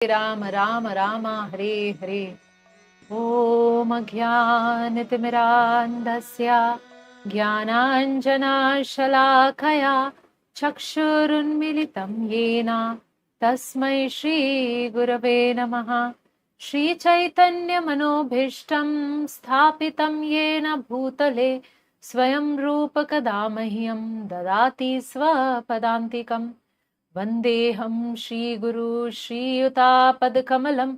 राम राम राम हरे हरे। ॐ अज्ञानतिमिरान्धस्य ज्ञानाञ्जनशलाकया चक्षुरुन्मिलितं येन तस्मै श्रीगुरवे नमः। श्रीचैतन्यमनोभीष्टं स्थापितं येन भूतले स्वयं रूपकदा मह्यं ददाति स्वपदान्तिकम्। वन्देऽहं श्रीगुरु श्रीयुतापदकमलं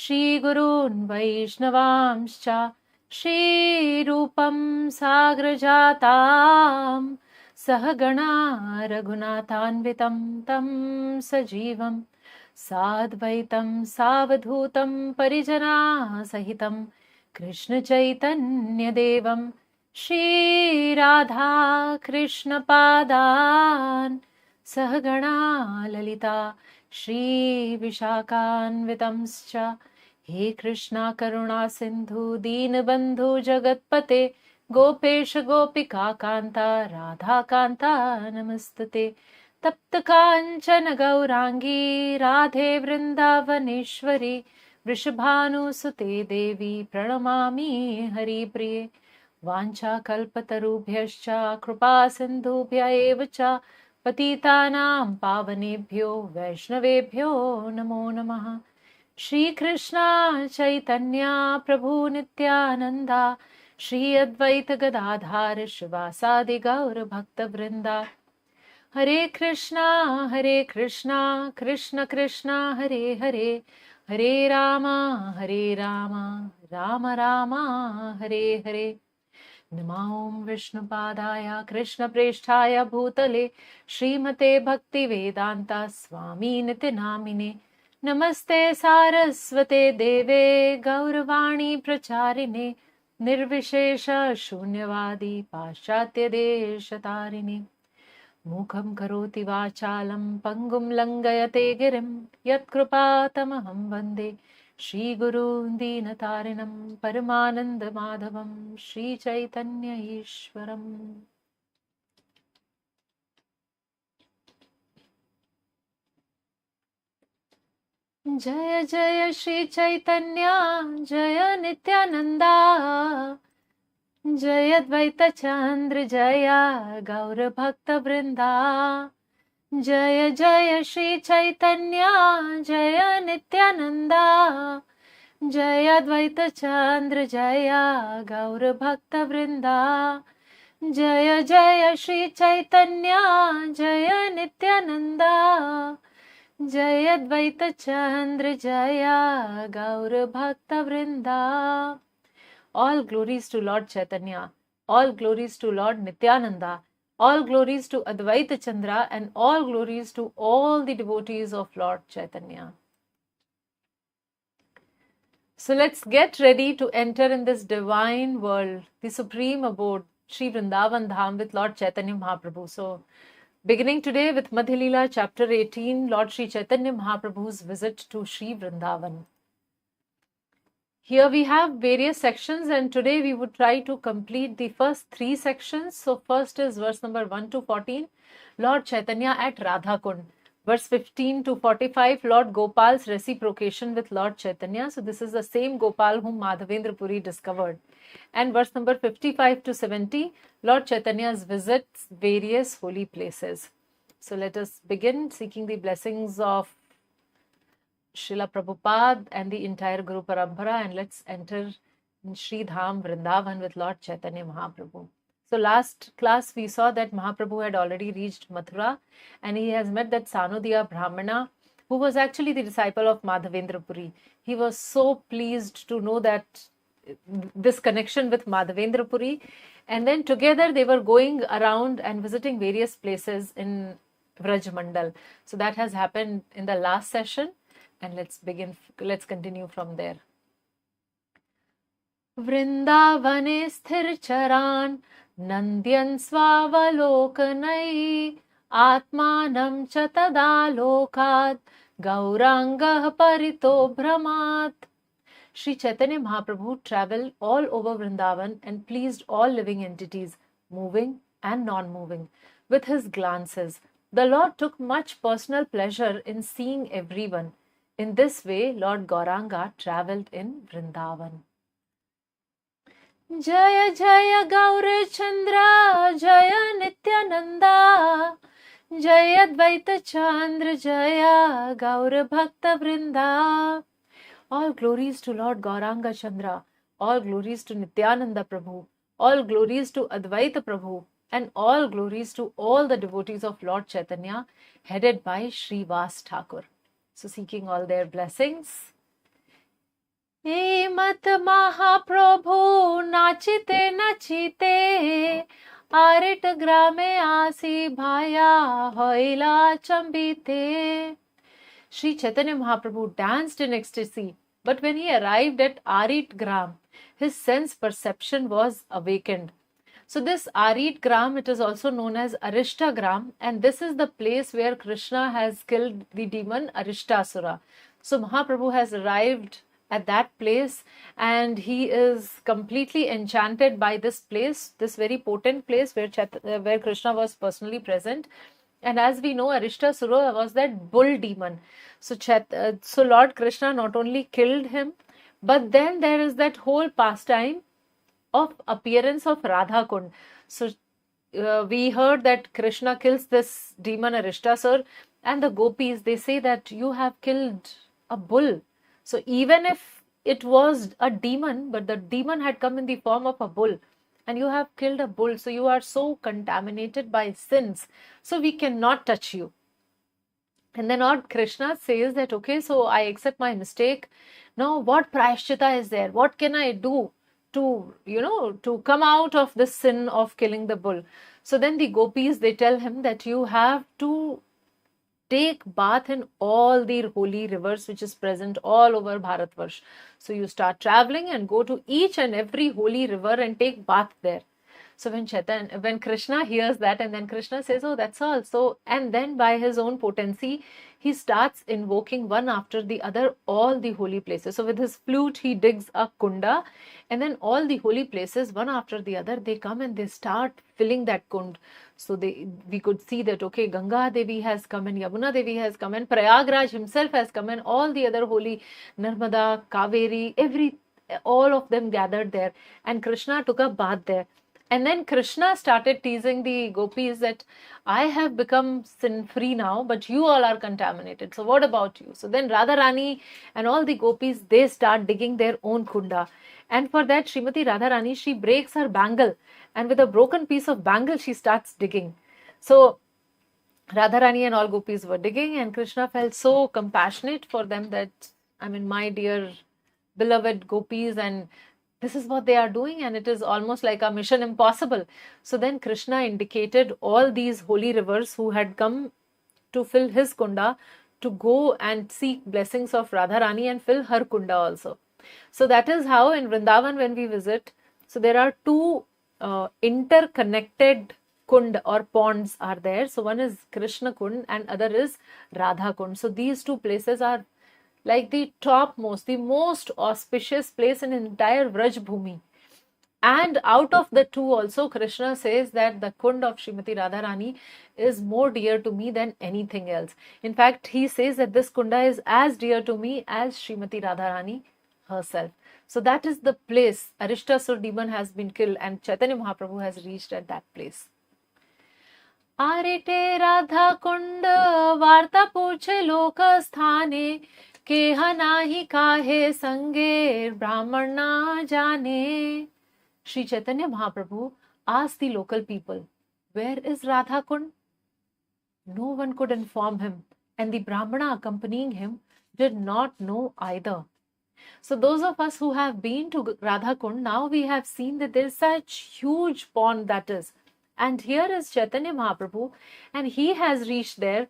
श्रीगुरून् वैष्णवांश्च श्रीरूपं साग्रजातां सहगणा रघुनाथान्वितं तं सजीवं साद्वैतं सावधूतं परिजनासहितं कृष्णचैतन्यदेवं श्रीराधा कृष्णपादान् सहगणा ललिता श्रीविशाखान्वितंश्च। हे कृष्णा करुणा सिन्धु दीनबन्धु जगत्पते गोपेश गोपिका कान्ता राधा कान्ता नमस्तुते। तप्त काञ्चन गौरांगी राधे वृन्दावनेश्वरी वृषभानुसुते देवी प्रणमामि हरिप्रिये। वाञ्छाकल्पतरुभ्यश्च कृपा सिन्धुभ्य एव च पतितानां पावनेभ्यो वैष्णवेभ्यो नमो नमः। श्रीकृष्ण चैतन्य प्रभु नित्यानंदा श्री अद्वैत गदाधार श्रीवासादि गौर भक्तवृंदा। हरे कृष्णा कृष्ण कृष्ण हरे हरे हरे राम राम राम हरे हरे। नमो विष्णुपादाय कृष्णप्रेष्ठाय भूतले श्रीमते भक्तिवेदान्ता स्वामीनिति नामिने। नमस्ते सारस्वते देवे गौरवाणी प्रचारिणे निर्विशेष शून्यवादी पाश्चात्यदेशतारिणे। मूकं करोति वाचालं पङ्गुं लङ्घयते गिरिं यत्कृपातमहं वन्दे श्रीगुरून् दीनतारिणं परमानन्दमाधवं श्रीचैतन्य ईश्वरम्। जय जय श्री चैतन्य जय नित्यानंदा जय अद्वैत चंद्र जय गौर भक्त वृंदा। जय जय श्री चैतन्य जय नित्यानंदा जय अद्वैत चंद्र जय गौर भक्त वृंदा। जय जय श्री चैतन्य जय नित्यानंदा जय अद्वैत चंद्र जय गौर भक्त वृंदा। All glories to Lord Chaitanya, all glories to Lord Nityananda, all glories to Advaita Chandra, and all glories to all the devotees of Lord Chaitanya. So let's get ready to enter in this divine world, the supreme abode, Śrī Vṛndāvana Dham with Lord Caitanya Mahāprabhu. So beginning today with Madhya Lila chapter 18, Lord Śrī Caitanya Mahāprabhu's visit to Śrī Vṛndāvana. Here we have various sections, and today we would try to complete the first 3 sections. So first is verse number 1 to 14, Lord Chaitanya at Radha Kund. Verse 15 to 45, Lord Gopal's reciprocation with Lord Chaitanya. So this is the same Gopal whom Madhavendra Puri discovered. And verse number 55 to 70, Lord Chaitanya's visits various holy places. So let us begin seeking the blessings of Srila Prabhupada and the entire Guru Parampara, and let's enter in Śrī Dham Vrindavan with Lord Caitanya Mahāprabhu. So last class we saw that Mahaprabhu had already reached Mathura and he has met that Sanodiya Brahmana who was actually the disciple of Madhavendra Puri. He was so pleased to know that this connection with Madhavendra Puri, and then together they were going around and visiting various places in Vraj Mandal. So that has happened in the last session, and let's continue from there. Vrindavane sthir charan nandyan swavalokanai atmanam cha tada lokat gaurangah parito brahmat. Śrī Caitanya Mahāprabhu traveled all over Vrindavan and pleased all living entities, moving and non-moving, with his glances. The Lord took much personal pleasure in seeing everyone. In this way, Lord Gauranga travelled in Vrindavan. Jaya Jaya Gaura Chandra, Jaya Nityananda, Jaya Advaita Chandra, Jaya Gaura Bhakta Vrinda. All glories to Lord Gauranga Chandra, all glories to Nityananda Prabhu, all glories to Advaita Prabhu, and all glories to all the devotees of Lord Chaitanya, headed by Shri Vas Thakur. So seeking all their blessings. Mat Mahaprabhu nachite nachite, arit grame asi bhaya hoila chambite. Śrī Caitanya Mahāprabhu danced in ecstasy, but when he arrived at Arit Gram, his sense perception was awakened. So this Arit Gram, it is also known as Arishta Gram, and this is the place where Krishna has killed the demon Arishtasura. So Mahaprabhu has arrived at that place and he is completely enchanted by this place, this very potent place where Krishna was personally present. And as we know, Arishtasura was that bull demon. So Lord Krishna not only killed him, but then there is that whole pastime of appearance of Radha Kund. So we heard that Krishna kills this demon Arishtasura, and the gopis, they say that you have killed a bull. So even if it was a demon, but the demon had come in the form of a bull, and you have killed a bull, so you are so contaminated by sins, so we cannot touch you. And then Lord Krishna says that, okay, so I accept my mistake. Now what prayashchita is there? What can I do to, to come out of this sin of killing the bull? So then the gopis, they tell him that you have to take bath in all the holy rivers which is present all over Bharatvarsh. So you start traveling and go to each and every holy river and take bath there. So when Krishna hears that, and then Krishna says, oh, that's all. So, and then by his own potency, he starts invoking one after the other all the holy places. So with his flute, he digs a kunda, and then all the holy places, one after the other, they come and they start filling that kund. So we could see that, okay, Ganga Devi has come and Yamuna Devi has come and Prayagraj himself has come and all the other holy Narmada, Kaveri, all of them gathered there, and Krishna took a bath there. And then Krishna started teasing the gopis that I have become sin-free now, but you all are contaminated. So what about you? So then Radharani and all the gopis, they start digging their own kunda. And for that, Srimati Radharani, she breaks her bangle. And with a broken piece of bangle, she starts digging. So Radharani and all gopis were digging, and Krishna felt so compassionate for them that, my dear beloved gopis, and this is what they are doing, and it is almost like a mission impossible. So then Krishna indicated all these holy rivers who had come to fill his kunda to go and seek blessings of Radharani and fill her kunda also. So that is how in Vrindavan when we visit, so there are two interconnected kund or ponds are there. So one is Krishna Kund and other is Radha Kund. So these two places are like the topmost, the most auspicious place in entire Vraj Bhumi. And out of the two also, Krishna says that the kund of Srimati Radharani is more dear to me than anything else. In fact, he says that this kunda is as dear to me as Srimati Radharani herself. So that is the place Arishtasur demon has been killed, and Chaitanya Mahaprabhu has reached at that place. Arite Radha Kunda Varta Puche Loka Sthane Keha nahi kahe sange brahmana jane. Śrī Caitanya Mahāprabhu asked the local people, where is Radha Kund? No one could inform him, and the brahmana accompanying him did not know either. So those of us who have been to Radha Kund, now we have seen that there is such huge pond that is. And here is Chaitanya Mahaprabhu, and he has reached there,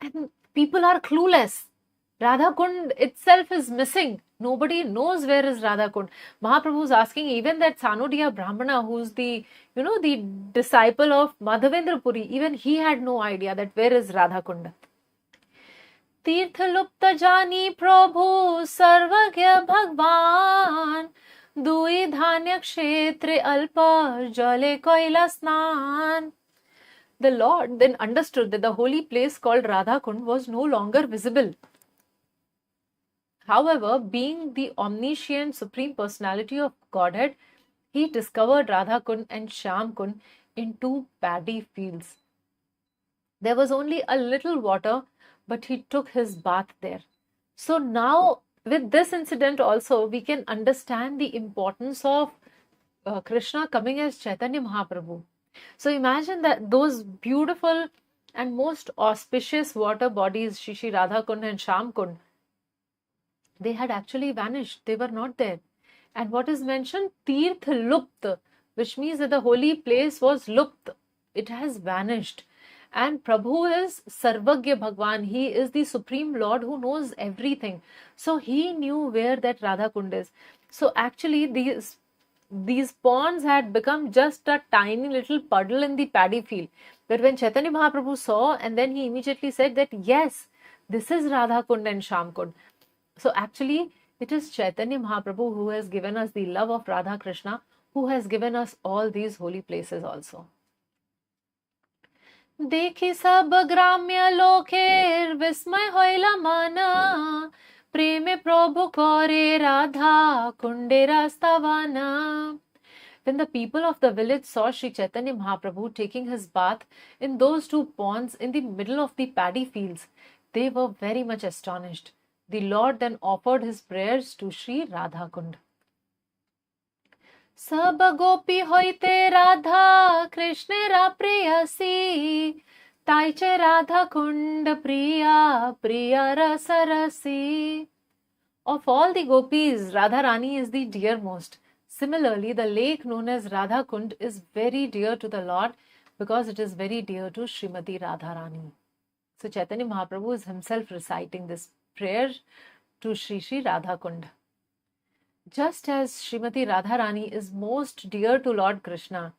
and people are clueless. Radha Kund itself is missing. Nobody knows where is Radha Kund. Mahaprabhu is asking even that Sanodia Brahmana, who's the disciple of Madhavendra Puri, even he had no idea that where is Radha Kund. Tirtha lupta jani prabhu sarvagya bhagwan dui dhanya kshetre alpa jale koila snan. The Lord then understood that the holy place called Radha Kund was no longer visible. However, being the omniscient Supreme Personality of Godhead, he discovered Radha Kund and Shyam Kund in two paddy fields. There was only a little water, but he took his bath there. So now, with this incident also, we can understand the importance of Krishna coming as Chaitanya Mahaprabhu. So imagine that those beautiful and most auspicious water bodies, Shri Radha Kund and Shyam Kund, they had actually vanished. They were not there. And what is mentioned? Tirth Lupt, which means that the holy place was Lupt. It has vanished. And Prabhu is Sarvagya Bhagwan. He is the Supreme Lord who knows everything. So he knew where that Radha Kund is. So actually these ponds had become just a tiny little puddle in the paddy field. But when Chaitanya Mahaprabhu saw, and then he immediately said that yes, this is Radha Kund and Shyam Kund. So actually it is Chaitanya Mahaprabhu who has given us the love of Radha Krishna, who has given us all these holy places also. देखि सब ग्राम्य लोकेर विस्मय होइला माना प्रेमे प्रभु करे राधा कुंडे रास्तावाना. When the people of the village saw Śrī Caitanya Mahāprabhu taking his bath in those two ponds in the middle of the paddy fields, they were very much astonished. The Lord then offered his prayers to Śrī Radha Kund. सब गोपी होइते राधा कृष्णेरा प्रेयसी ताइचे राधा कुंड प्रिया प्रिया रसरसी. Of all the gopis, Radha Rani is the dearmost. Similarly, the lake known as Radha Kund is very dear to the Lord because it is very dear to Srimati Radha Rani. So Chaitanya Mahaprabhu is himself reciting this prayer to Shri Radha Kund. Just as Srimati Radharani is most dear to Lord Krishna,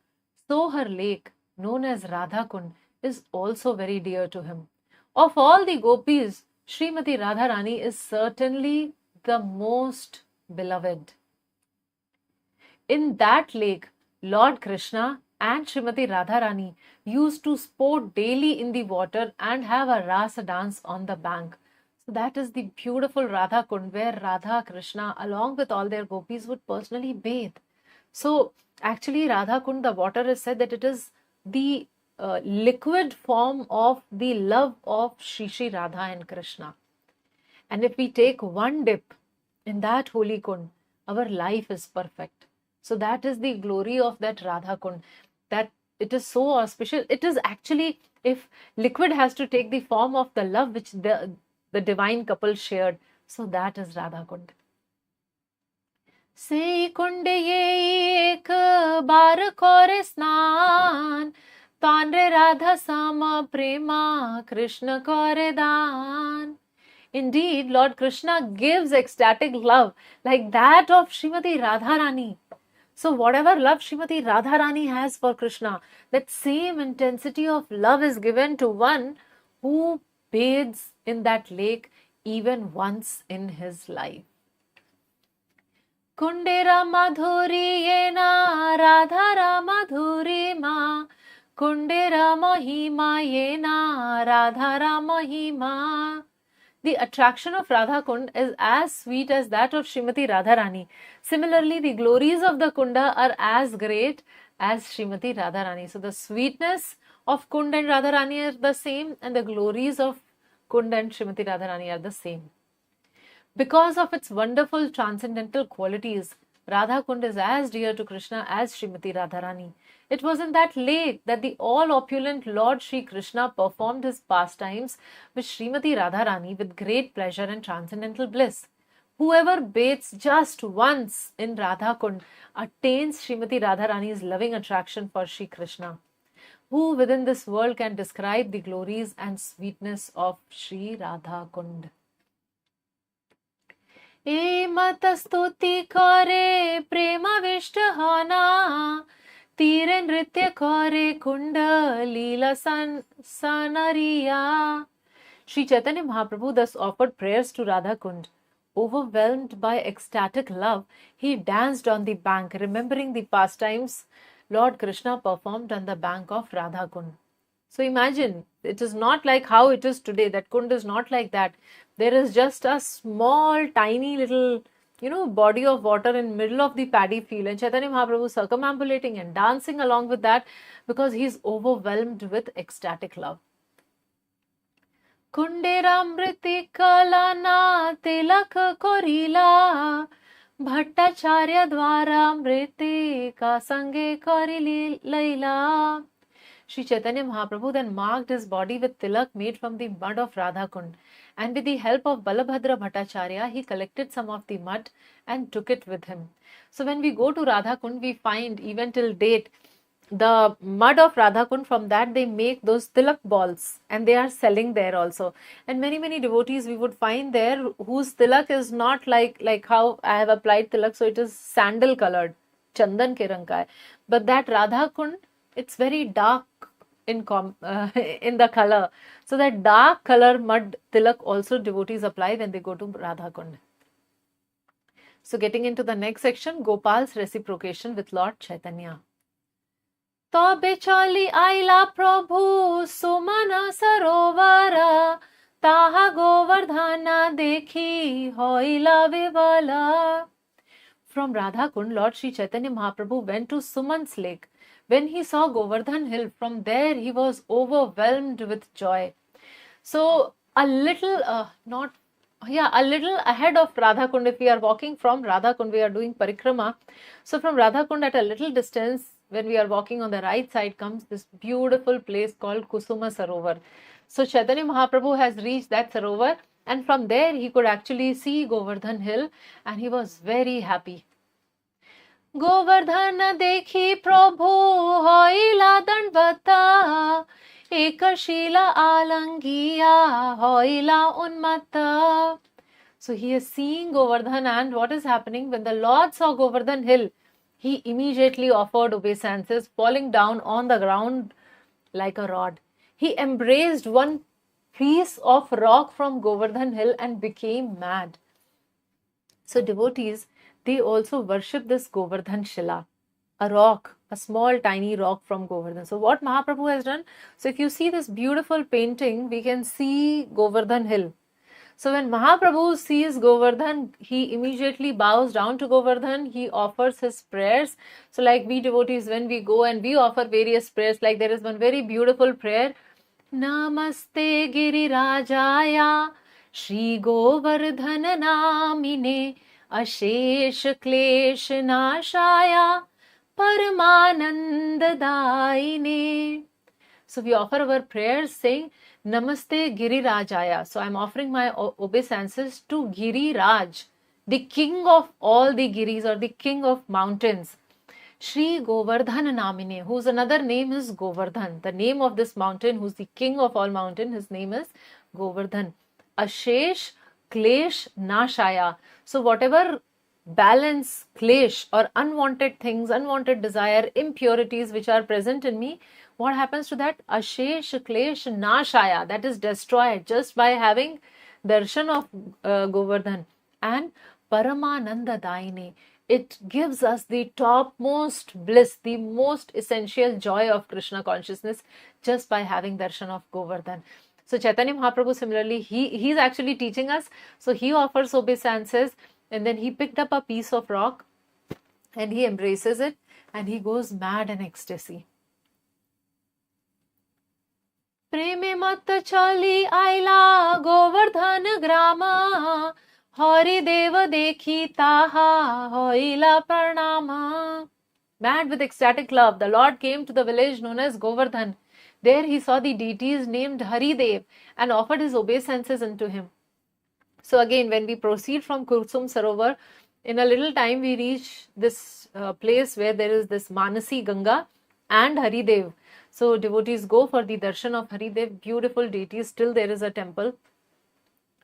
so her lake, known as Radha Kund, is also very dear to him. Of all the gopis, Srimati Radharani is certainly the most beloved. In that lake, Lord Krishna and Srimati Radharani used to sport daily in the water and have a rasa dance on the bank. So that is the beautiful Radha Kund where Radha Krishna along with all their gopis would personally bathe. So actually Radha Kund, the water is said that it is the liquid form of the love of Shri Radha and Krishna. And if we take one dip in that holy Kund, our life is perfect. So that is the glory of that Radha Kund, that it is so auspicious. It is actually, if liquid has to take the form of the love which the divine couple shared, so that is Radha Kund. Se kunde ye ek bar kore snan, tanre Radha sama prema Krishna kore dan. Indeed, Lord Krishna gives ecstatic love like that of Srimati Radharani. So whatever love Srimati Radharani has for Krishna, that same intensity of love is given to one who bathes in that lake even once in his life. Kundera madhuri yena radhara madhuri ma, kundera mahima yena radhara mahima. The attraction of Radha Kund is as sweet as that of Srimati Radharani. Similarly, the glories of the Kunda are as great as Srimati Radharani. So the sweetness of Kund and Radharani are the same, and the glories of Kund and Srimati Radharani are the same. Because of its wonderful transcendental qualities, Radha Kund is as dear to Krishna as Srimati Radharani. It was in that lake that the all-opulent Lord Shri Krishna performed his pastimes with Srimati Radharani with great pleasure and transcendental bliss. Whoever bathes just once in Radha Kund attains Srimati Radharani's loving attraction for Shri Krishna. Who within this world can describe the glories and sweetness of Shri Radha Kund? E mata stuti kare prema vishtahana, tire nritya kare kunda lila sanariya. Śrī Caitanya Mahāprabhu thus offered prayers to Radha Kund. Overwhelmed by ecstatic love, he danced on the bank, remembering the pastimes Lord Krishna performed on the bank of Radha Kund. So imagine, it is not like how it is today. That Kund is not like that. There is just a small, tiny little, body of water in middle of the paddy field. And Chaitanya Mahaprabhu circumambulating and dancing along with that because he's overwhelmed with ecstatic love. Kunderamriti kalana tilak korila Bhattacharya dwara mriti ka sange kori Laila. Śrī Caitanya Mahāprabhu then marked his body with tilak made from the mud of Radha Kund, and with the help of Balabhadra Bhattacharya, he collected some of the mud and took it with him. So when we go to Radha Kund, we find even till date the mud of Radha Kund, from that they make those tilak balls and they are selling there also. And many devotees we would find there whose tilak is not like how I have applied tilak, so it is sandal colored, chandan ke rang ka hai. But that Radha Kund, it's very dark in the color. So that dark color mud tilak also devotees apply when they go to Radha Kund. So getting into the next section, Gopal's reciprocation with Lord Chaitanya. तबे चली आइला प्रभु सुमन सरोवर ताहा गोवर्धन देखी होइला विवला. From Radha Kund, Lord Śrī Caitanya Mahāprabhu went to Suman's lake. When he saw Govardhan hill, from there he was overwhelmed with joy. So a little ahead of Radha Kund, if we are walking from Radha Kund, we are doing parikrama. So from Radha Kund at a little distance, when we are walking on the right side, comes this beautiful place called Kusuma Sarovar. So Chaitanya Mahaprabhu has reached that Sarovar, and from there he could actually see Govardhan hill, and he was very happy. Govardhan dekhi prabhu hoila dandvata ekashila alangiya hoila unmata. So he is seeing Govardhan, and what is happening when the Lord saw Govardhan hill, he immediately offered obeisances, falling down on the ground like a rod. He embraced one piece of rock from Govardhan hill and became mad. So devotees, they also worship this Govardhan Shila, a rock, a small tiny rock from Govardhan. So what Mahaprabhu has done, so if you see this beautiful painting, we can see Govardhan hill. So when Mahaprabhu sees Govardhan, he immediately bows down to Govardhan, he offers his prayers. So like we devotees, when we go and we offer various prayers, like there is one very beautiful prayer, Namaste Girirajaya Shri Govardhan Namine Ashesh Klesh Nashaya Paramananda Daine. So we offer our prayers saying Namaste Girirajaya. So I am offering my obeisances to Giriraj, the king of all the Giris, or the king of mountains. Shri Govardhan Namine, whose another name is Govardhan. The name of this mountain, who's the king of all mountains, his name is Govardhan. Ashesh Klesh Nashaya. So whatever balance, klesh, or unwanted things, unwanted desire, impurities which are present in me, what happens to that? Ashesh Klesh Nashaya, that is destroyed just by having darshan of Govardhan. And Paramananda Daine, it gives us the topmost bliss, the most essential joy of Krishna consciousness just by having darshan of Govardhan. So Chaitanya Mahaprabhu similarly, he's actually teaching us. So he offers obeisances, and then he picked up a piece of rock and he embraces it and he goes mad in ecstasy. Preme mat chali aila Govardhan grama Hari deva dekhi taha hoila pranama. Mad with ecstatic love, the Lord came to the village known as Govardhan. There he saw the deities named Haridev and offered his obeisances unto him. So again, when we proceed from Kusum Sarovar, in a little time we reach this place where there is this Manasi Ganga and Haridev. So devotees go for the darshan of Haridev, beautiful deities. Still there is a temple.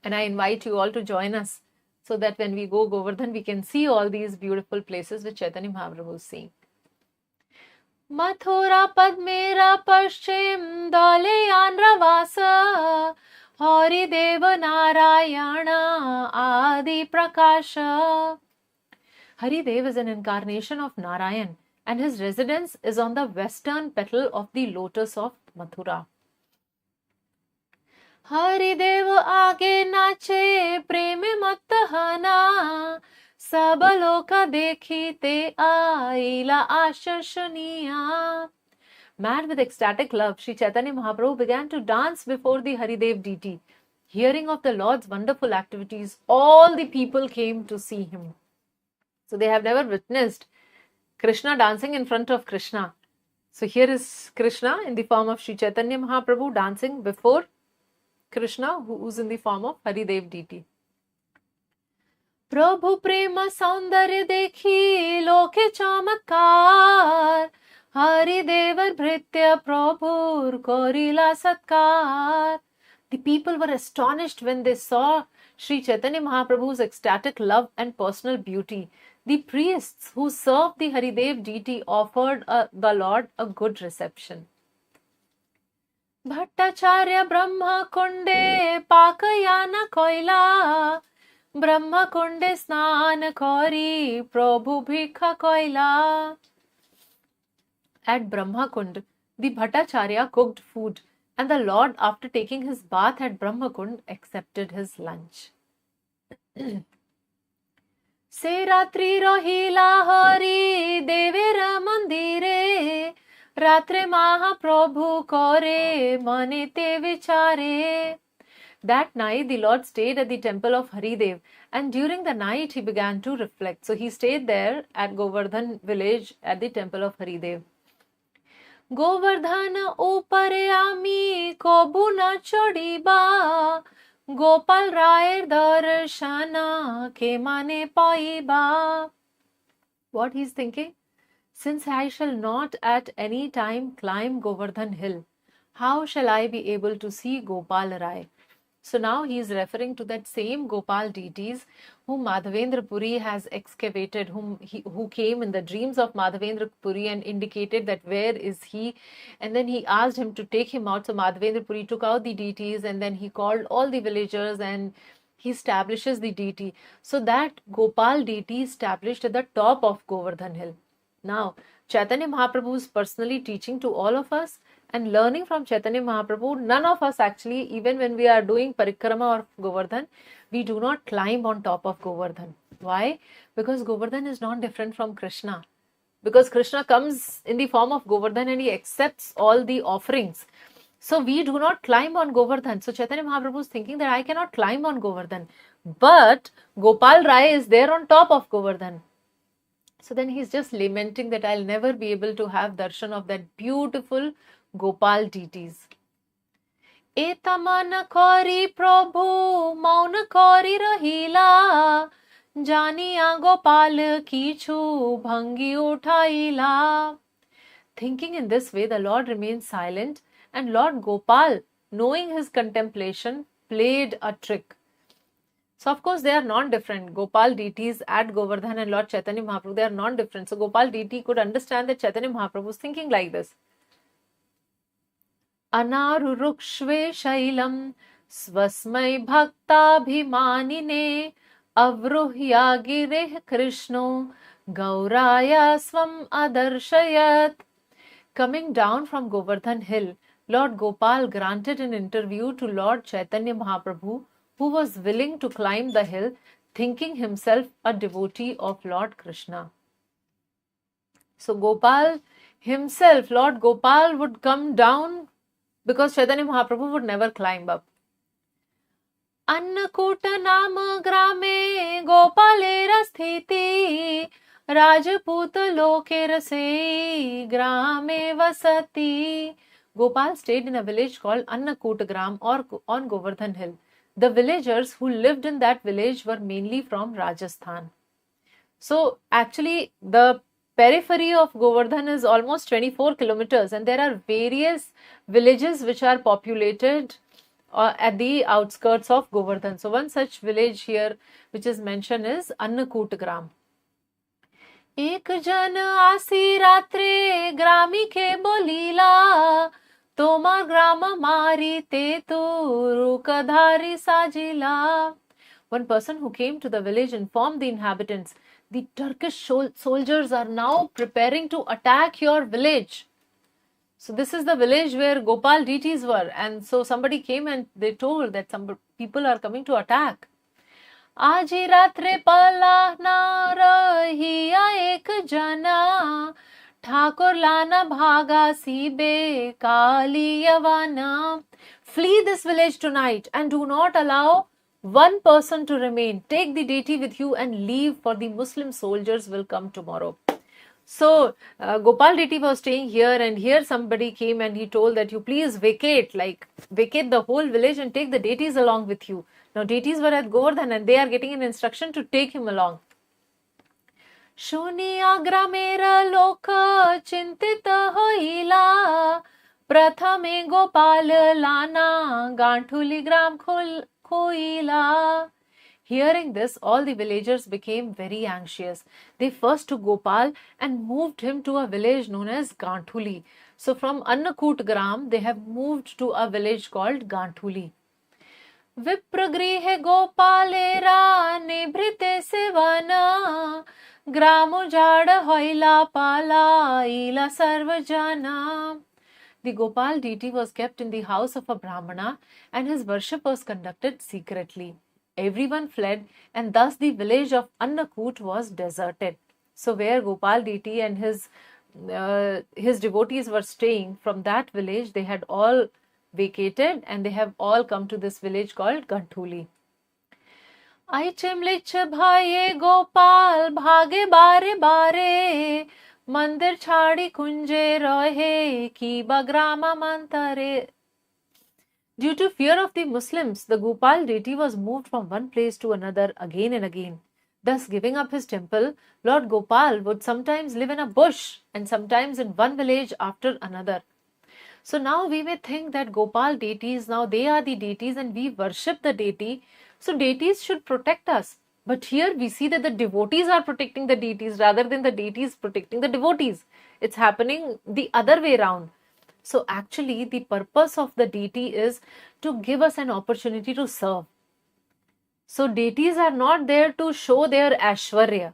And I invite you all to join us so that when we go Govardhan, we can see all these beautiful places which Chaitanya Mahaprabhu is seeing. Mathura Padmera Paschim Dale Andravasa Hari Deva Narayana Adi Prakasha. Haridev is an incarnation of Narayan and his residence is on the western petal of the lotus of Mathura. Haridev आगे नाचे प्रेम मत हना सब लोक देखते आईला आशर्षणीया. Mad with ecstatic love, Śrī Caitanya Mahāprabhu began to dance before the Haridev deity. Hearing of the Lord's wonderful activities, all the people came to see him. So they have never witnessed Krishna dancing in front of Krishna. So here is Krishna in the form of Śrī Caitanya Mahāprabhu dancing before Krishna, who is in the form of Haridev deity. Prabhu prema saundarya dekhi loke chamatkar Haridevar bhritya prabhur korila satkar. The people were astonished when they saw Śrī Caitanya Mahāprabhu's ecstatic love and personal beauty. The priests who served the Haridev deity offered the Lord a good reception. Bhattacharya Brahma Kunde Pakayana Koila Brahma Kunde Snan Kori Prabhu Bhikha Koila. At Brahma Kund, the Bhattacharya cooked food, and the Lord, after taking his bath at Brahma Kund, accepted his lunch. Se ratri rohila hari devera mandire ratre Mahaprabhu kore mane te vichare. That night the Lord stayed at the temple of Haridev, and during the night he began to reflect. So he stayed there at Govardhan village at the temple of Haridev. Govardhan ऊपरे आमी कबू न चढ़ीबा गोपाल रायर दर्शना के माने पाइबा. What he is thinking? Since I shall not at any time climb Govardhan hill, how shall I be able to see Gopal Rai? So now he is referring to that same Gopal deities whom Madhavendra Puri has excavated, who came in the dreams of Madhavendra Puri and indicated that where is he, and then he asked him to take him out. So Madhavendra Puri took out the deities, and then he called all the villagers and he establishes the deity. So that Gopal deity is established at the top of Govardhan hill. Now Chaitanya Mahaprabhu is personally teaching to all of us and learning from Chaitanya Mahaprabhu. None of us actually, even when we are doing parikrama of Govardhan, we do not climb on top of Govardhan. Why? Because Govardhan is not different from Krishna. Because Krishna comes in the form of Govardhan and he accepts all the offerings. So we do not climb on Govardhan. So Chaitanya Mahaprabhu is thinking that I cannot climb on Govardhan. But Gopal Rai is there on top of Govardhan. So then he's just lamenting that I'll never be able to have darshan of that beautiful Gopal deities. Etamana kori prabhu mauna kori rahila janiya Gopal kichu bhangi uthaila. Thinking in this way, the Lord remained silent, and Lord Gopal, knowing his contemplation, played a trick. So of course they are non-different. Gopal deities at Govardhan and Lord Chaitanya Mahaprabhu, they are non-different. So Gopal deity could understand that Chaitanya Mahaprabhu is thinking like this. Anarurukshve shailam svasmai bhaktabhimanine avruhya gireh krishno gauraya svam adarshayat. Coming down from Govardhan hill, Lord Gopal granted an interview to Lord Chaitanya Mahaprabhu, who was willing to climb the hill, thinking himself a devotee of Lord Krishna. So Gopal himself, Lord Gopal, would come down because Chaitanya Mahaprabhu would never climb up. Annakuta nama grame Gopalera sthiti Rajput lokera se grame vasati. Gopal stayed in a village called Annakut Gram or on Govardhan hill. The villagers who lived in that village were mainly from Rajasthan. So actually the periphery of Govardhan is almost 24 kilometers, and there are various villages which are populated at the outskirts of Govardhan. So one such village here which is mentioned is Annakut Gram. Ek jan asi ratre grami ke bolila Tomar grama mari te tu rukadhari sajila. One person who came to the village informed the inhabitants, the Turkish soldiers are now preparing to attack your village. So this is the village where Gopal deities were, and so somebody came and they told that some people are coming to attack. Aji ratre pala na rahiya ek jana, Thakur lana bhaga sibe kali yavana. Flee this village tonight and do not allow one person to remain. Take the deity with you and leave, for the Muslim soldiers will come tomorrow. So Gopal deity was staying here, and here somebody came and he told that you please vacate the whole village and take the deities along with you. Now deities were at Govardhan and they are getting an instruction to take him along. Shuniya gramera loka chintita hoila, prathame Gopal lana ganthuli gram khoila. Hearing this, all the villagers became very anxious. They first took Gopal and moved him to a village known as Ganthuli. So from Annakut Gram, they have moved to a village called Ganthuli. Vipragrihe Gopalera Nibhrite Sevana, Gramu Jada Hoila Pala Ila Sarvajana. The Gopal deity was kept in the house of a Brahmana and his worship was conducted secretly. Everyone fled, and thus the village of Annakut was deserted. So where Gopal deity and his devotees were staying, from that village they had all vacated and they have all come to this village called Ganthuli. Aichem lich bhaye Gopal bhage bare bare, mandir chhadi kunje rahe ki bagrama mantare. Due to fear of the Muslims, the Gopal deity was moved from one place to another again and again. Thus, giving up his temple, Lord Gopal would sometimes live in a bush and sometimes in one village after another. So now we may think that Gopal deities, now they are the deities and we worship the deity. So deities should protect us. But here we see that the devotees are protecting the deities rather than the deities protecting the devotees. It's happening the other way around. So actually the purpose of the deity is to give us an opportunity to serve. So deities are not there to show their Aishwarya,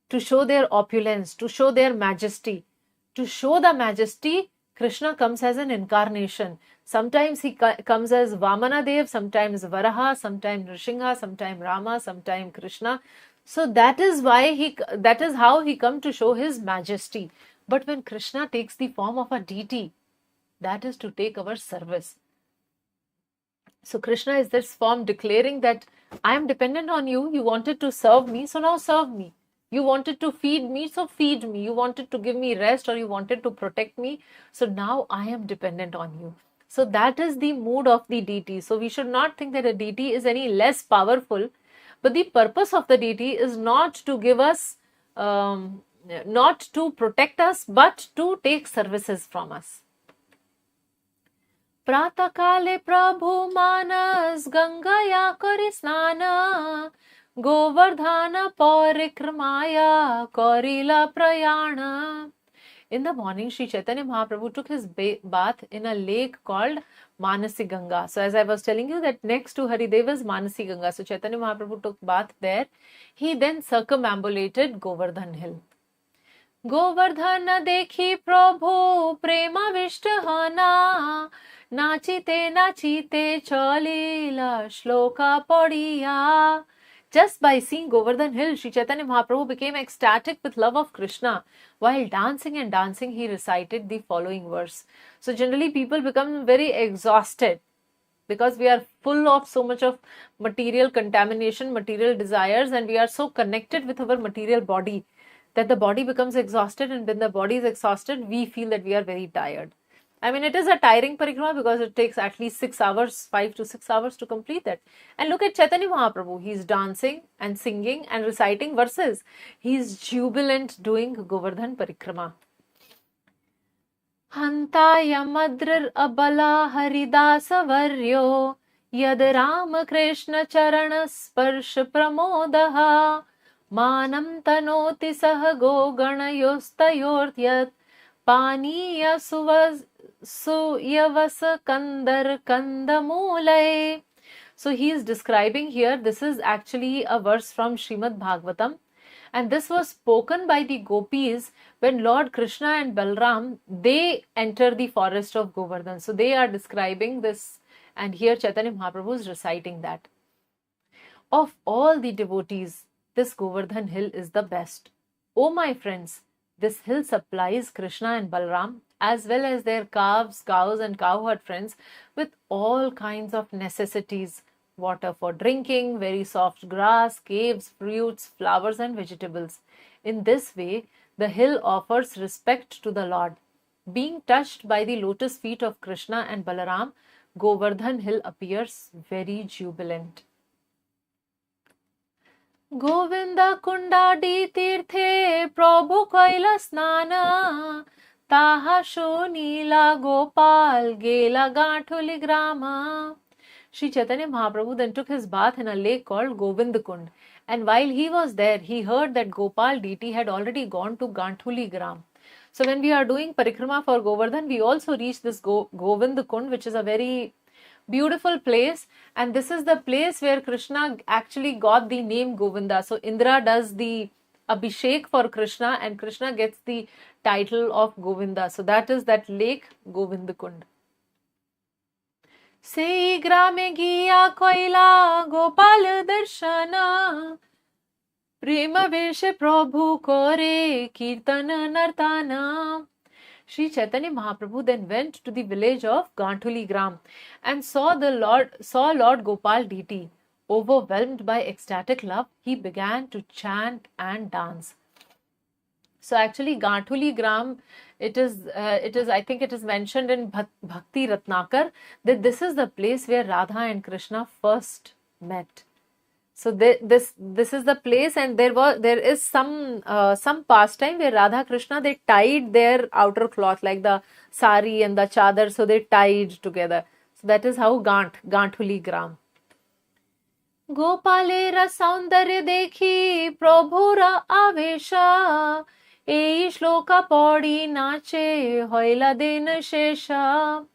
to show their opulence, to show their majesty. To show the majesty, Krishna comes as an incarnation. Sometimes he comes as Vamana Dev, sometimes Varaha, sometimes Nrsimha, sometimes Rama, sometimes Krishna. So that is how he comes to show his majesty. But when Krishna takes the form of a deity, that is to take our service. So Krishna is this form declaring that I am dependent on you. You wanted to serve me, so now serve me. You wanted to feed me, so feed me. You wanted to give me rest or you wanted to protect me, so now I am dependent on you. So that is the mood of the deity. So we should not think that a deity is any less powerful, but the purpose of the deity is not to give us, not to protect us, but to take services from us. Prata kale Prabhu Manas Gangaya kari snana, Govardhana parikramaya korila prayana. In the morning, Śrī Caitanya Mahāprabhu took his bath in a lake called Manasi Ganga. So as I was telling you that next to Harideva is Manasi Ganga. So Chaitanya Mahāprabhu took bath there. He then circumambulated Govardhan hill. Govardhana dekhi Prabhu prema vishtahana, nachite nachite chalila shloka padiya. Just by seeing Govardhan hill, Śrī Caitanya Mahāprabhu became ecstatic with love of Krishna. While dancing and dancing, he recited the following verse. So generally people become very exhausted because we are full of so much of material contamination, material desires, and we are so connected with our material body that the body becomes exhausted, and when the body is exhausted, we feel that we are very tired. I mean, it is a tiring parikrama because it takes at least 6 hours, 5 to 6 hours to complete that. And look at Chaitanya Mahaprabhu. He is dancing and singing and reciting verses. He is jubilant doing Govardhan parikrama. Hantaya madrar abala haridasa varyo, yad Ram Krishna charana sparsha pramodaha, manam tanoti sahago ganayostayortyat, paniya suyavasa kandar kandamulai. So he is describing here, this is actually a verse from Srimad Bhagavatam, And this was spoken by the gopis when Lord Krishna and Balram, they enter the forest of Govardhan. So they are describing this, and here Chaitanya Mahaprabhu is reciting that. Of all the devotees, this Govardhan hill is the best. Oh my friends, this hill supplies Krishna and Balram as well as their calves, cows and cowherd friends with all kinds of necessities. Water for drinking, very soft grass, caves, fruits, flowers and vegetables. In this way, the hill offers respect to the Lord. Being touched by the lotus feet of Krishna and Balaram, Govardhan hill appears very jubilant. Govinda Kundadi Tirthe Prabhu Kaila Snana Taha Shonila Gopal Gela Gathuli Grama. Śrī Caitanya Mahāprabhu then took his bath in a lake called Govinda Kund, and while he was there, he heard that Gopal deity had already gone to Ganthuli Gram. So when we are doing parikrama for Govardhan, we also reach this Govinda Kund, which is a very beautiful place, and this is the place where Krishna actually got the name Govinda. So Indra does the Abhishek for Krishna and Krishna gets the title of Govinda. So that is that lake Govinda Kund. Sei grame giya koila Gopal darshana Prema veshe Prabhu kore Kirtana nartana. Śrī Caitanya Mahāprabhu then went to the village of Ganthuli Gram and saw Lord Gopal deity. Overwhelmed by ecstatic love, he began to chant and dance. So actually Ganthuli Gram, I think it is mentioned in Bhakti Ratnakar that this is the place where Radha and Krishna first met. So this is the place, and there is some pastime where Radha Krishna, they tied their outer cloth like the sari and the chadar, so they tied together. So that is how Ganthuli Gram. Gopalera saundarya dekhi prabhura avesha ei shloka padi nache hoila din shesha.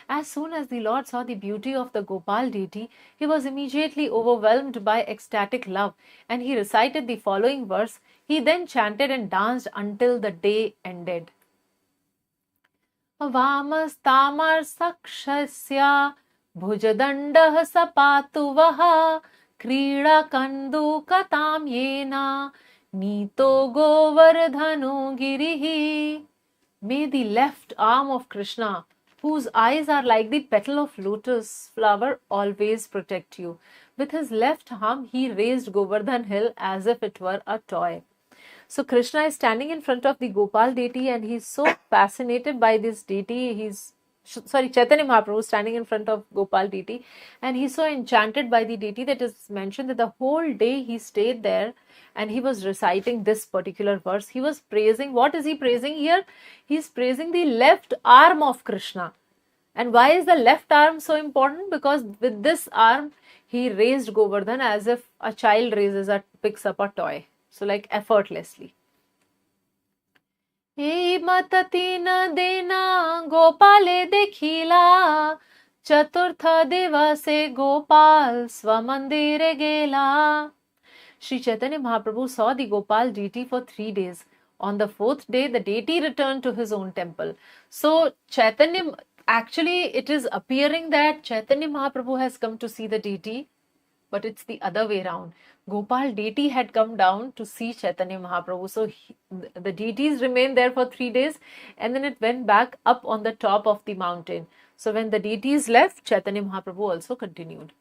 As soon as the Lord saw the beauty of the Gopal deity, he was immediately overwhelmed by ecstatic love, and he recited the following verse. He then chanted and danced until the day ended. Vamas tamar sakshasya bhujadandah sapatuvaha krida kandu katam yena nito govardhano girihi. May the left arm of Krishna, whose eyes are like the petal of lotus flower, always protect you. With his left arm, he raised Govardhan hill as if it were a toy. So Krishna is standing in front of the Gopal deity and he's so fascinated by this deity. Chaitanya Mahaprabhu is standing in front of Gopal deity and he's so enchanted by the deity that is mentioned that the whole day he stayed there and he was reciting this particular verse. He was praising, what is he praising here? He's praising the left arm of Krishna. And why is the left arm so important? Because with this arm, he raised Govardhan as if a child picks up a toy. So like effortlessly. Ei matatina dena Gopale dekhila Chaturtha devase Gopal swamandire gela. Śrī Caitanya Mahāprabhu saw the Gopal deity for 3 days. On the 4th day, the deity returned to his own temple. So actually it is appearing that Chaitanya Mahaprabhu has come to see the deity, but it's the other way around. Gopal deity had come down to see Chaitanya Mahaprabhu. So the deities remained there for 3 days and then it went back up on the top of the mountain. So when the deities left, Chaitanya Mahaprabhu also continued.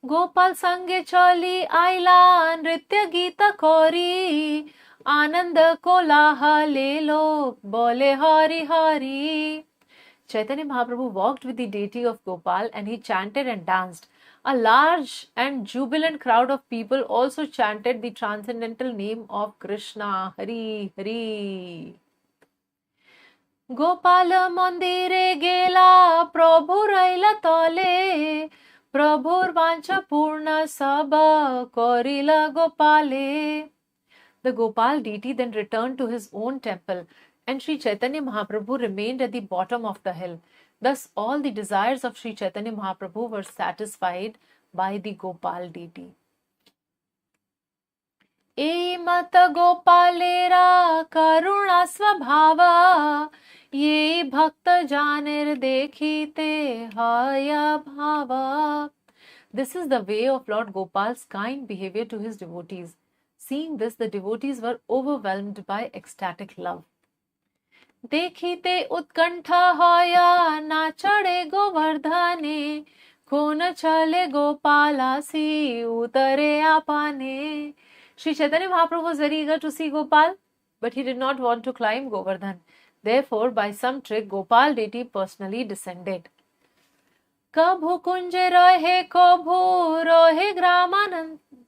Gopal sange chali aila nritya gita kori ananda kolaha lelo bole hari hari. Chaitanya Mahaprabhu walked with the deity of Gopal and he chanted and danced. A large and jubilant crowd of people also chanted the transcendental name of Krishna, Hari Hari. Gopala mandire gela Prabhu raila tole Prabhur vancha purna sabha korila Gopale. The Gopal deity then returned to his own temple and Śrī Caitanya Mahāprabhu remained at the bottom of the hill. Thus, all the desires of Śrī Caitanya Mahāprabhu were satisfied by the Gopal deity. ए मत गोपालेरा करुणा स्वभावा, ये भक्त जानिर देखीते haya bhava. This is the way of Lord Gopal's kind behavior to his devotees. Seeing this, the devotees were overwhelmed by ecstatic love. देखीते उत्कंठा होया ना चढ़े गोवर्धने, खून चले गोपालासी उतरे आपने. Śrī Caitanya Mahāprabhu was very eager to see Gopal, but he did not want to climb Govardhan. Therefore, by some trick, Gopal deity personally descended. कभु कुंज रहे कभु रहे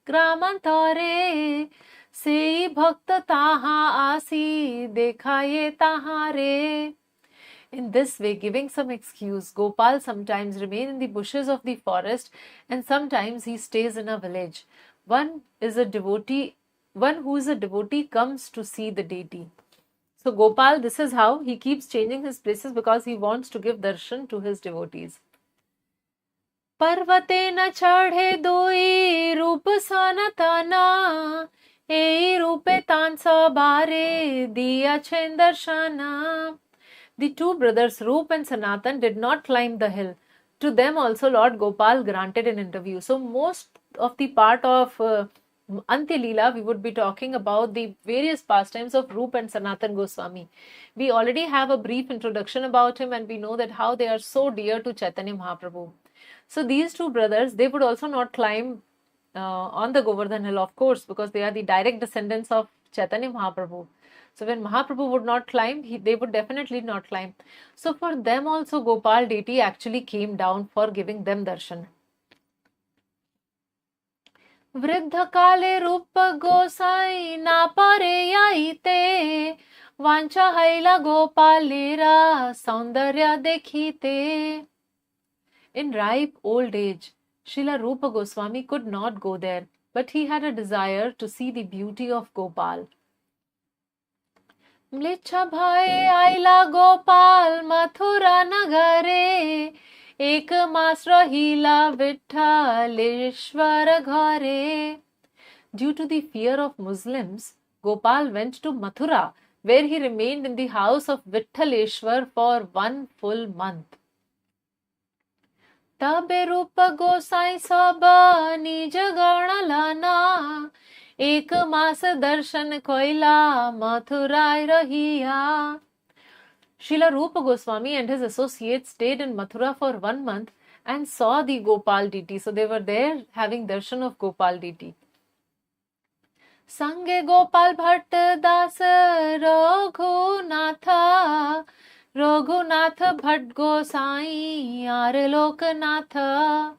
ग्रामांतरे, से भक्त ताहा आसी देखाये ताहारे. In this way, giving some excuse, Gopal sometimes remains in the bushes of the forest and sometimes he stays in a village. One who is a devotee comes to see the deity. So Gopal, this is how he keeps changing his places because he wants to give darshan to his devotees. पर्वते न चढ़े दोई रूप सनातना, ए रूपे तान सबारे दिया छेन दर्शना. The two brothers Roop and Sanatan did not climb the hill. To them also Lord Gopal granted an interview. So most of the part of Antya Leela, we would be talking about the various pastimes of Roop and Sanatan Goswami. We already have a brief introduction about him and we know that how they are so dear to Chaitanya Mahaprabhu. So these two brothers, they would also not climb on the Govardhan hill, of course, because they are the direct descendants of Chaitanya Mahaprabhu. So when Mahaprabhu would not climb, they would definitely not climb. So for them also Gopal deity actually came down for giving them darshan. वृद्ध काले रूप गोसाई ना परे आईते, वांछा हैला गोपालेरा सौंदर्य देखीते. In ripe old age, Srila Rupa Goswami could not go there, but he had a desire to see the beauty of Gopal. म्लेच्छा भये आइला गोपाल मथुरा नगरे, एक मास रहिला विठ्ठलेश्वर घरे. Due to the fear of Muslims, Gopal went to Mathura, where he remained in the house of Vitthaleshwar for 1 full month. तबे रूप गोसाई सब निज गण लाना, एक मास दर्शन कोइला मथुराय रहिया. Srila Rupa Goswami and his associates stayed in Mathura for 1 month and saw the Gopal deity. So they were there having darshan of Gopal deity. Sange Gopal Bhatt Das Raghunatha, Raghunath Bhatt Gosai Ar Lokanath.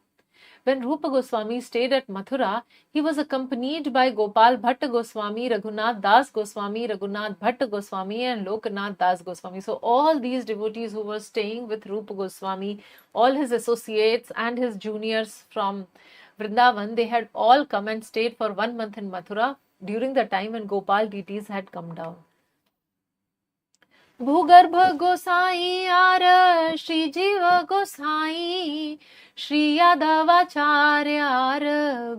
When Rupa Goswami stayed at Mathura, he was accompanied by Gopal Bhatt Goswami, Raghunath Das Goswami, Raghunath Bhatt Goswami and Lokanath Das Goswami. So all these devotees who were staying with Rupa Goswami, all his associates and his juniors from Vrindavan, they had all come and stayed for 1 month in Mathura during the time when Gopal deities had come down. भूगर्भ गोसाई आर श्री जीव गोसाई, श्री यादवाचार्य आर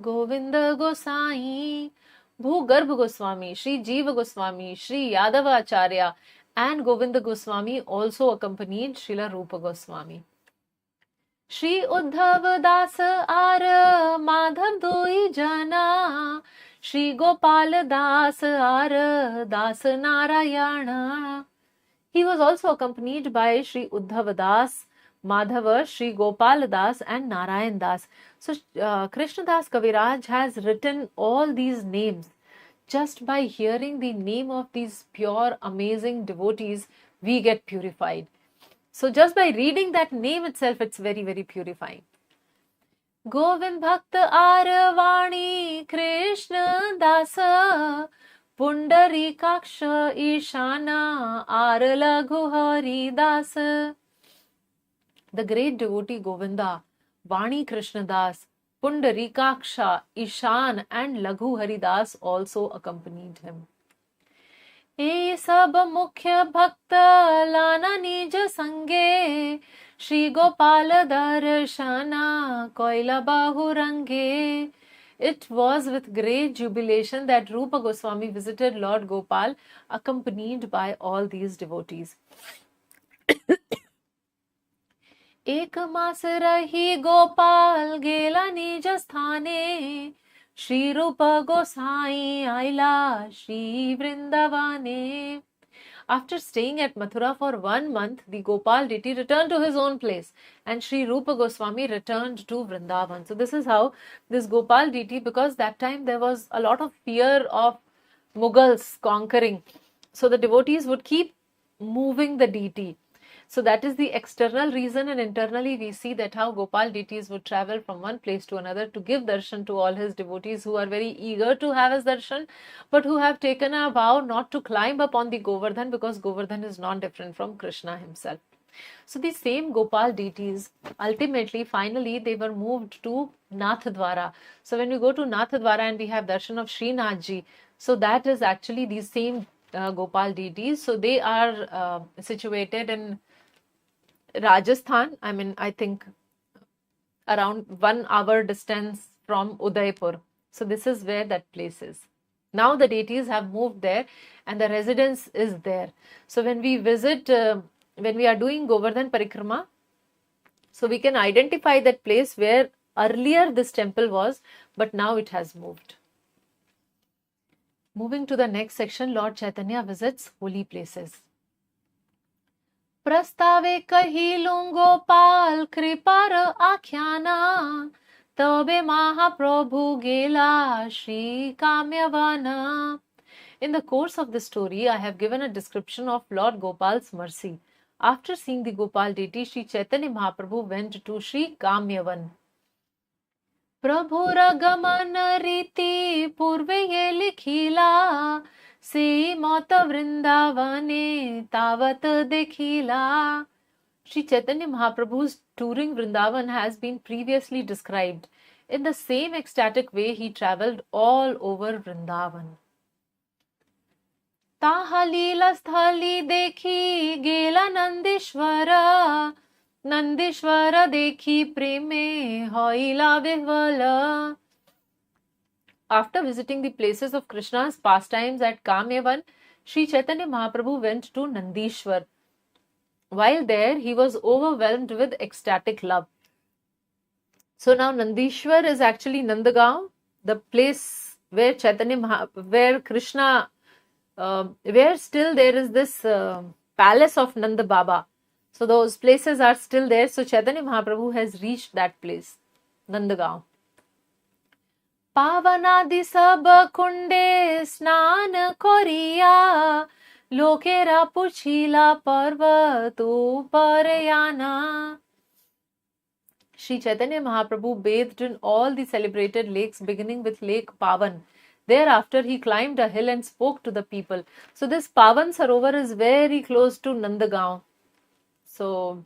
Govind Gosai. Bhugarb Goswami, Śrī Jiva Goswami, Śrī Yadavacharya and Govinda Goswami also accompanied Srila Rupa Goswami. Śrī Uddhav Das Ar Madhav Doi Jana, Śrī Gopal Das Ar Das Narayana. He was also accompanied by Śrī Uddhav Das, Madhava, Śrī Gopal Das and Narayan Das. So Krishna Das Kaviraj has written all these names. Just by hearing the name of these pure, amazing devotees, we get purified. So just by reading that name itself, it's very, very purifying. Govind Bhakta Arvani Krishna Dasa, Pundarikaksha Ishana Ar Laghu Hari Das. The great devotee Govinda, Vani Krishna Das, Pundarikaksha, Ishan and Laghu Haridas also accompanied him. E sab mukhya bhakta lana nij sange, Shri Gopala darshana koila bahurange. It was with great jubilation that Rupa Goswami visited Lord Gopal, accompanied by all these devotees. एक मास रही गोपाल गेला निज स्थाने, श्री रूप गोसाई आइला Shri वृंदावाने. After staying at Mathura for 1 month, the Gopal deity returned to his own place and Sri Rupa Goswami returned to Vrindavan. So this is how this Gopal deity, because that time there was a lot of fear of Mughals conquering. So the devotees would keep moving the deity. So that is the external reason, and internally we see that how Gopal deities would travel from one place to another to give darshan to all his devotees who are very eager to have his darshan, but who have taken a vow not to climb up on the Govardhan, because Govardhan is not different from Krishna himself. So these same Gopal deities, ultimately, finally, they were moved to Nathdwara. So when we go to Nathdwara and we have darshan of Srinathji, so that is actually these same Gopal deities. So they are situated in Rajasthan. I think around 1 hour distance from Udaipur. So this is where that place is. Now the deities have moved there and the residence is there. So when we visit, when we are doing Govardhan Parikrama, so we can identify that place where earlier this temple was, but now it has moved. Moving to the next section, Lord Chaitanya visits holy places. प्रस्तावे कहिलूं Gopal कृपार आख्याना, तबे महाप्रभु गेला Shri काम्यवाना. In the course of the story, I have given a description of Lord Gopal's mercy. After seeing the Gopal deity, Śrī Caitanya Mahāprabhu went to Śrī Kamyavan. प्रभुर गमन रीति पूर्वे ये लिखिला, से मत वृंदावने तावत देखिला. Śrī Caitanya Mahaprabhu's touring Vrindavan has been previously described. In the same ecstatic way, he travelled all over Vrindavan. ताहा लीला स्थली देखी गेला नंदीश्वर, नंदीश्वर देखी प्रेमे होइला विह्वल. After visiting the places of Krishna's pastimes at Kamyavan, Śrī Caitanya Mahāprabhu went to Nandishwar. While there, he was overwhelmed with ecstatic love. So now Nandishwar is actually Nandagaon, the place where where Krishna, where still there is this palace of Nanda Baba. So those places are still there. So Chaitanya Mahaprabhu has reached that place, Nandagaon. पावनादि सब कुंडे स्नान Korea, लोकेरा पुछिला पर्वत ऊपर याना. Śrī Caitanya Mahaprabhu bathed in all the celebrated lakes, beginning with Lake Pavan. Thereafter, he climbed a hill and spoke to the people. So this Pavan Sarovar is very close to Nandagaon. So,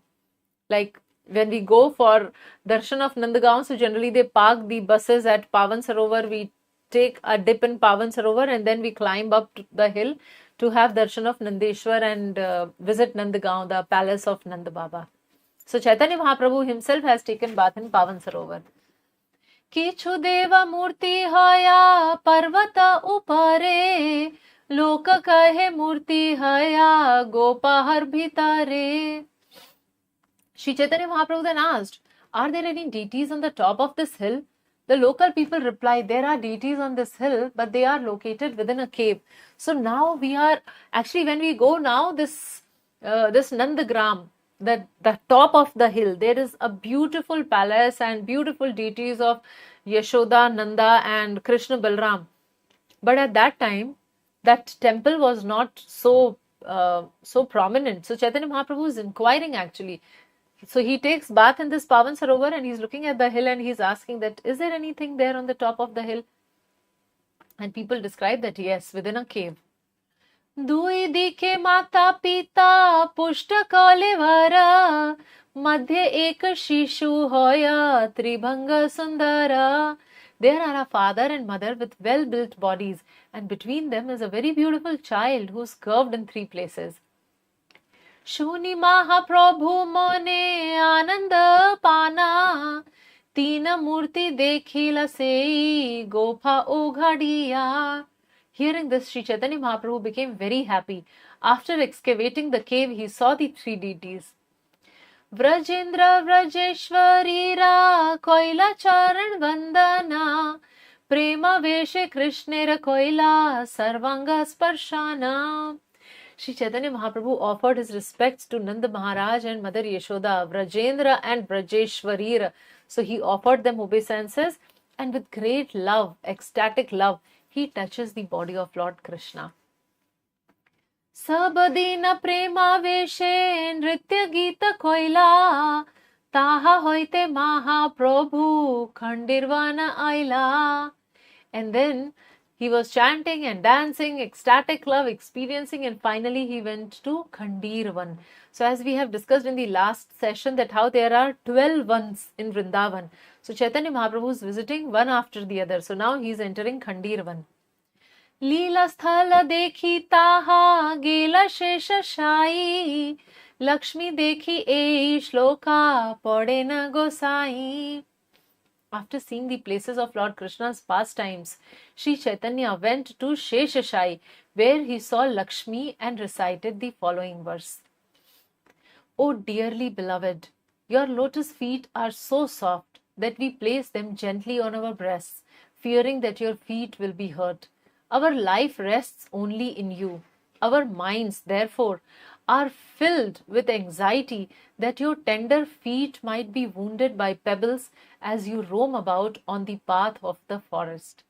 like when we go for darshan of Nandagaon, so generally they park the buses at Pavan Sarovar. We take a dip in Pavan Sarovar and then we climb up to the hill to have darshan of Nandeshwar and visit Nandagaon, the palace of Nanda Baba. So Chaitanya Mahaprabhu himself has taken bath in Pavan Sarovar. किछु देव मूर्ति हया पर्वत ऊपरे, लोक कहे मूर्ति हया गोपहर भीतरे. Śrī Caitanya Mahaprabhu then asked, are there any deities on the top of this hill? The local people replied, there are deities on this hill, but they are located within a cave. So now we are, actually when we go now, this Nandagram, the top of the hill, there is a beautiful palace and beautiful deities of Yashoda, Nanda and Krishna Balram. But at that time, that temple was not so prominent. So Chaitanya Mahaprabhu is inquiring actually. So he takes bath in this Pavan Sarovar and he's looking at the hill and he's asking that, is there anything there on the top of the hill? And people describe that, yes, within a cave. दुई दिखे माता पिता पुष्ट कलेवर, मध्य एक शिशु होया त्रिभंग सुंदर. There are a father and mother with well-built bodies, and between them is a very beautiful child who's curved in 3 places. शुनि महाप्रभु मोने आनंद पाना, Tina Murti dekhila sei Gopha Oghadiya. Hearing this, Śrī Caitanya Mahāprabhu became very happy. After excavating the cave, he saw the three deities. Vrajendra Vrajeshwarira Koila Charan Vandana Prema Veshe Krishnera Koila Sarvanga Sparshana. Śrī Caitanya Mahāprabhu offered his respects to Nanda Maharaj and Mother Yashoda, Vrajendra and Vrajeshwarira. So he offered them obeisances, and with great love, ecstatic love, he touches the body of Lord Krishna. Sabadina prema veshe nritya gita koila taha hoite Mahaprabhu Khandirvana aila. And then he was chanting and dancing, ecstatic love, experiencing, and finally he went to Khandirvan. So as we have discussed in the last session that how there are 12 ones in Vrindavan. So Chaitanya Mahaprabhu is visiting one after the other. So now he is entering Khandirvan. Lila-18 dekhi taha gela shesha shai Lakshmi dekhi ei shloka padena gosai. After seeing the places of Lord Krishna's pastimes, Śrī Caitanya went to Sheshashai, where he saw Lakshmi and recited the following verse. O dearly beloved, your lotus feet are so soft that we place them gently on our breasts, fearing that your feet will be hurt. Our life rests only in you. Our minds, therefore, are filled with anxiety that your tender feet might be wounded by pebbles as you roam about on the path of the forest.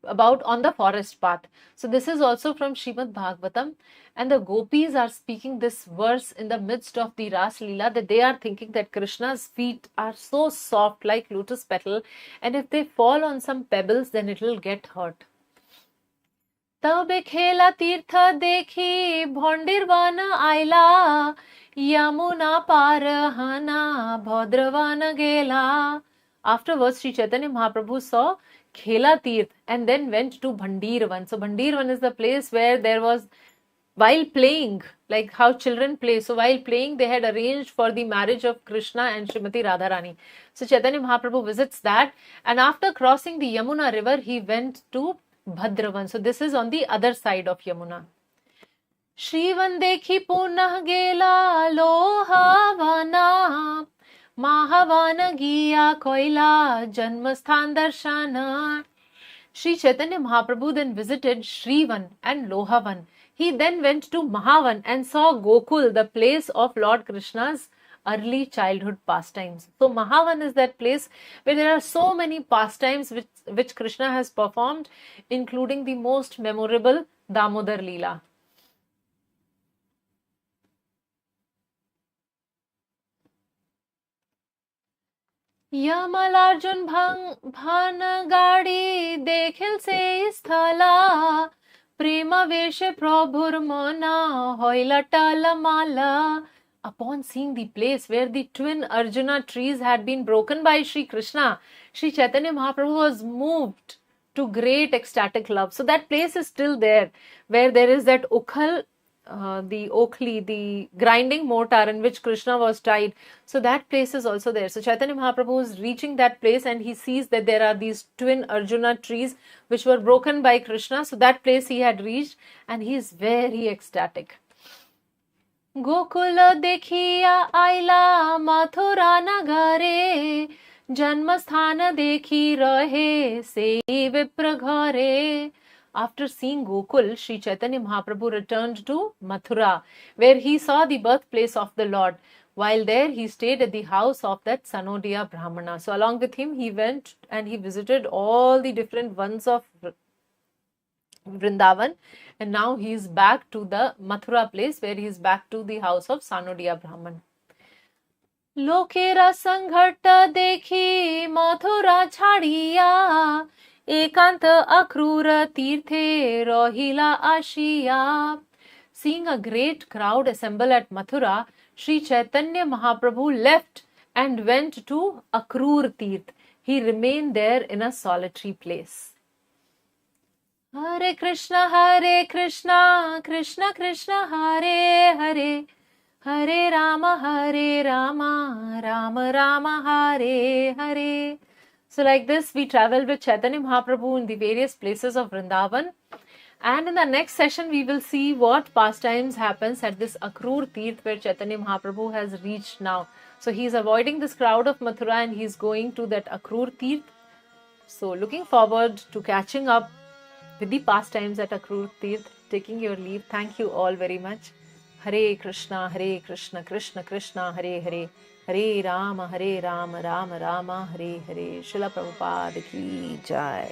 On the forest path. So this is also from Srimad Bhagavatam, and the gopis are speaking this verse in the midst of the Ras Leela, that they are thinking that Krishna's feet are so soft like lotus petal, and if they fall on some pebbles then it will get hurt. Tabe khela tirtha dekhi bhondirvana aila Yamuna parahana bhadravana gela. Afterwards, Śrī Caitanya Mahāprabhu saw Khela Tirth and then went to Bhandirvan. So Bhandirvan is the place where there was, while playing, like how children play. So while playing, they had arranged for the marriage of Krishna and Srimati Radharani. So Chaitanya Mahaprabhu visits that, and after crossing the Yamuna river, he went to Bhadravan. So this is on the other side of Yamuna. Śrī Vṛndāvana punah gela Lohavana Mahavana giya koila Janmasthan darshana. Śrī Caitanya Mahāprabhu then visited Shrivan and Lohavan. He then went to Mahavan and saw Gokul, the place of Lord Krishna's early childhood pastimes. So Mahavan is that place where there are so many pastimes which Krishna has performed, including the most memorable Damodar Leela. Yamalarjun bhan gadi dekhil se sthala prema veshe prabhur mona hoila talamala. Upon seeing the place where the twin Arjuna trees had been broken by Sri Krishna, Śrī Caitanya Mahāprabhu was moved to great ecstatic love. So that place is still there, where there is that ukhal, the okhli, the grinding mortar in which Krishna was tied. So that place is also there. So Chaitanya Mahaprabhu is reaching that place and he sees that there are these twin Arjuna trees which were broken by Krishna. So that place he had reached and he is very ecstatic. Gokula dekhiya aila Mathura nagare Janmasthana dekhi rahe se vipra ghare. After seeing Gokul, Śrī Caitanya Mahāprabhu returned to Mathura, where he saw the birthplace of the Lord. While there, he stayed at the house of that Sanodia Brahmana. So along with him, he went and he visited all the different ones of Vrindavan. And now he is back to the Mathura place, where he is back to the house of Sanodia Brahman. Lokera sangharta dekhi Mathura chhadiya Ekanta akrura tirthe rohila ashiya. Seeing a great crowd assemble at Mathura, Śrī Caitanya Mahāprabhu left and went to Akrur Tirth. He remained there in a solitary place. Hare Krishna, Krishna Krishna Hare Hare, Hare Rama, Rama Rama, Hare Hare. So like this, we travel with Chaitanya Mahaprabhu in the various places of Vrindavan. And in the next session, we will see what pastimes happens at this Akrur Tirth where Chaitanya Mahaprabhu has reached now. So he is avoiding this crowd of Mathura and he is going to that Akrur Tirth. So looking forward to catching up with the pastimes at Akrur Tirth. Taking your leave. Thank you all very much. Hare Krishna, Krishna Krishna, Hare Hare. Hare Rama, Rama Rama, Hare Hare. Srila Prabhupada ki jai.